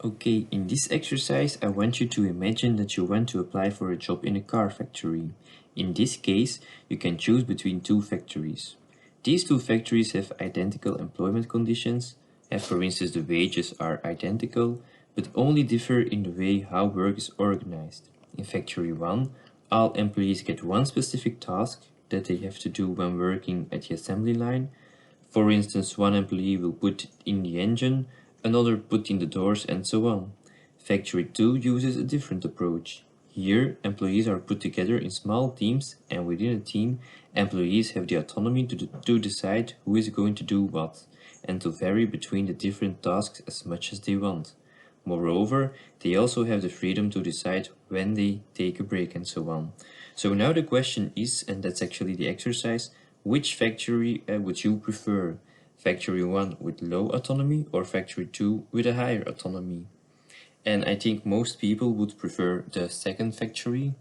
Okay, in this exercise I want you to imagine that you want to apply for a job in a car factory. In this case, you can choose between two factories. These two factories have identical employment conditions, and for instance the wages are identical, but only differ in the way how work is organized. In Factory 1, all employees get one specific task that they have to do when working at the assembly line. For instance, one employee will put in the engine, another put in the doors, and so on. Factory 2 uses a different approach. Here, employees are put together in small teams, and within a team, employees have the autonomy to decide who is going to do what, and to vary between the different tasks as much as they want. Moreover, they also have the freedom to decide when they take a break and so on. So now the question is, and that's actually the exercise, which factory would you prefer? Factory 1 with low autonomy or Factory 2 with a higher autonomy? And I think most people would prefer the second factory.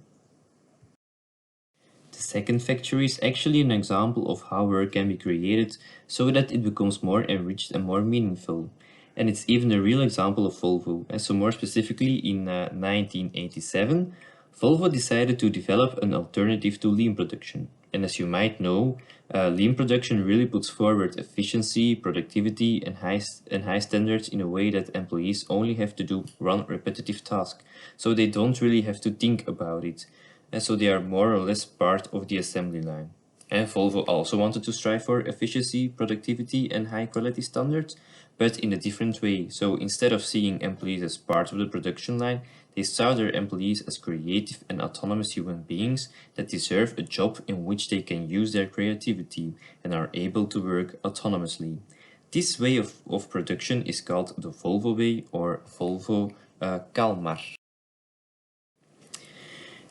The second factory is actually an example of how work can be created so that it becomes more enriched and more meaningful. And it's even a real example of Volvo. And so more specifically in 1987, Volvo decided to develop an alternative to lean production. And as you might know, lean production really puts forward efficiency, productivity, and high standards in a way that employees only have to do one repetitive task. So they don't really have to think about it. And so they are more or less part of the assembly line. And Volvo also wanted to strive for efficiency, productivity, and high quality standards, but in a different way. So instead of seeing employees as part of the production line, they saw their employees as creative and autonomous human beings that deserve a job in which they can use their creativity and are able to work autonomously. This way of production is called the Volvo way or Volvo Kalmar.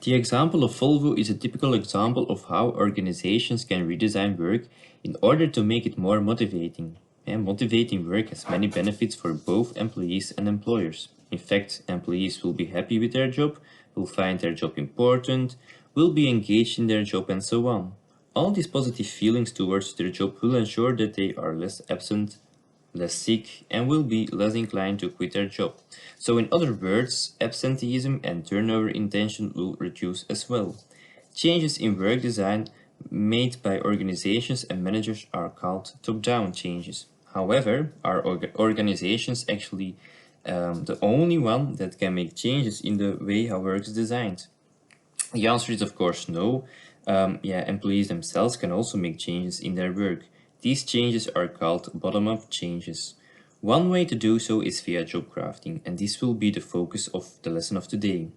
The example of Volvo is a typical example of how organizations can redesign work in order to make it more motivating. And motivating work has many benefits for both employees and employers. In fact, employees will be happy with their job, will find their job important, will be engaged in their job, and so on. All these positive feelings towards their job will ensure that they are less absent, less sick, and will be less inclined to quit their job. So in other words, absenteeism and turnover intention will reduce as well. Changes in work design made by organizations and managers are called top-down changes. However, are organizations actually the only one that can make changes in the way how work is designed? The answer is of course no. Employees themselves can also make changes in their work. These changes are called bottom-up changes. One way to do so is via job crafting, and this will be the focus of the lesson of today.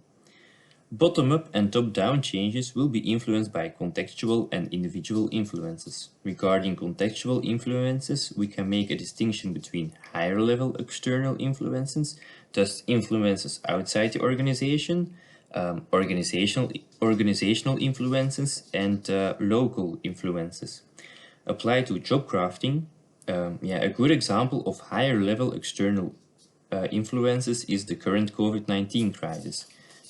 Bottom-up and top-down changes will be influenced by contextual and individual influences. Regarding contextual influences, we can make a distinction between higher-level external influences, thus influences outside the organization, organizational influences, and local influences. Applied to job crafting, a good example of higher-level external influences is the current COVID-19 crisis.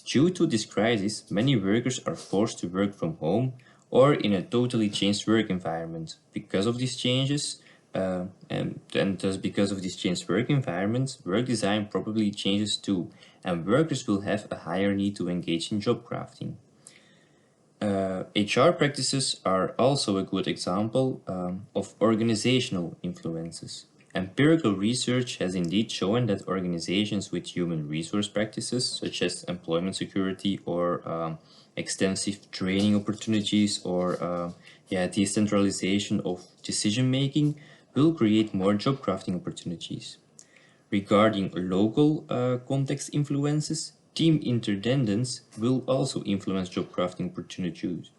Due to this crisis, many workers are forced to work from home or in a totally changed work environment. Because of these changes, and thus because of this changed work environment, work design probably changes too, and workers will have a higher need to engage in job crafting. HR practices are also a good example of organizational influences. Empirical research has indeed shown that organizations with human resource practices, such as employment security or extensive training opportunities or decentralization of decision making, will create more job crafting opportunities. Regarding local context influences, team interdependence will also influence job crafting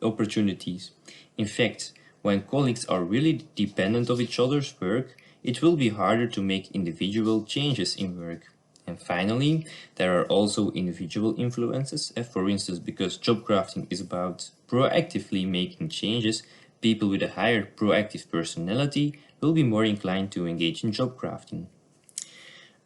opportunities. In fact, when colleagues are really dependent of each other's work, it will be harder to make individual changes in work. And finally, there are also individual influences. For instance, because job crafting is about proactively making changes, people with a higher proactive personality will be more inclined to engage in job crafting.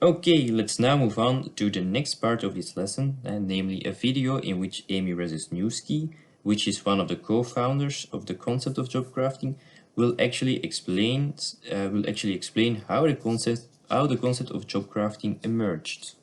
Okay, let's now move on to the next part of this lesson, namely a video in which Amy Razesniewski, which is one of the co-founders of the concept of job crafting, will actually explain how the concept of job crafting emerged.